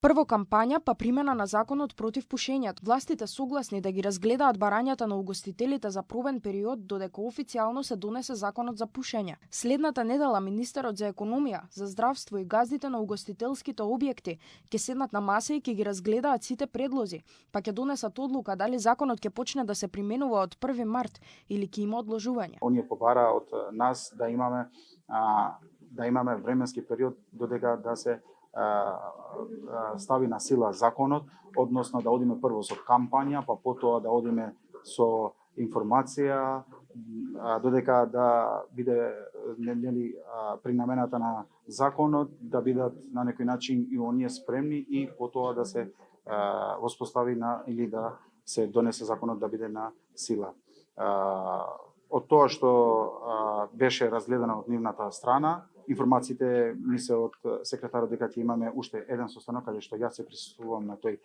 Прво кампања, па примена на законот против пушењето. Властите согласни да ги разгледаат барањата на угостителите за пробен период додека официјално се донесе законот за пушење. Следната недела министерот за економија, за здравство и газдите на угостителските објекти ќе седнат на маса и ќе ги разгледаат сите предлози, па ќе донесат одлука дали законот ќе почне да се применува од 1 март или ќе има одложување. Оние побара од нас да имаме временски период додека да се стави на сила законот, односно да одиме прво со кампања, па потоа да одиме со информација, додека да биде при намената на законот, да бидат на некој начин и оние спремни и потоа да се воспостави или да се донесе законот да биде на сила. Од тоа што беше разгледано од нивната страна, информациите ми се од секретарот дека ќе имаме уште еден состанок каде што јас се присуствувам на тој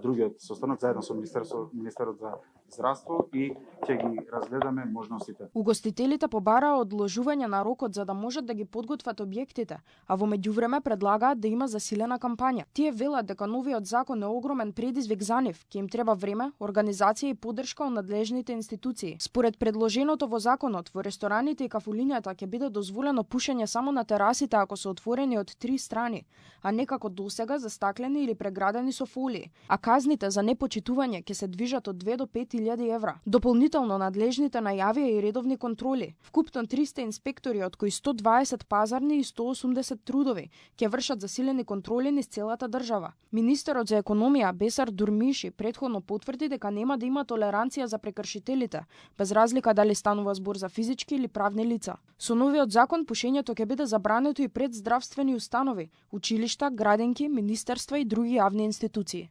другиот состанок заедно со министерот за здравство и ќе ги разгледаме можностите. Угостителите побараа одложување на рокот за да можат да ги подготват објектите, а во меѓувреме предлагаат да има засилена кампања. Тие велат дека новиот закон е огромен предизвик за нив, ќе им треба време, организација и поддршка од надлежните институции. Според предложеното во законот, во рестораните и кафулињата ќе биде дозволено пушење само на терасите ако се отворени од 3 страни, а не како досега застаклени или преградени со фолии, а казните за непочитување ќе се движат од 2 до 5.000 евра. Дополнително надлежните најавија и редовни контроли. Вкупно 300 инспектори, од кои 120 пазарни и 180 трудови, ќе вршат засилени контроли низ целата држава. Министерот за економија Бесар Дурмиши претходно потврди дека нема да има толеранција за прекршителите, без разлика дали станува збор за физички или правни лица. Со новиот закон пушењето ќе биде забрането и пред здравствени установи, училишта, градинки, министерства и други јавни институции.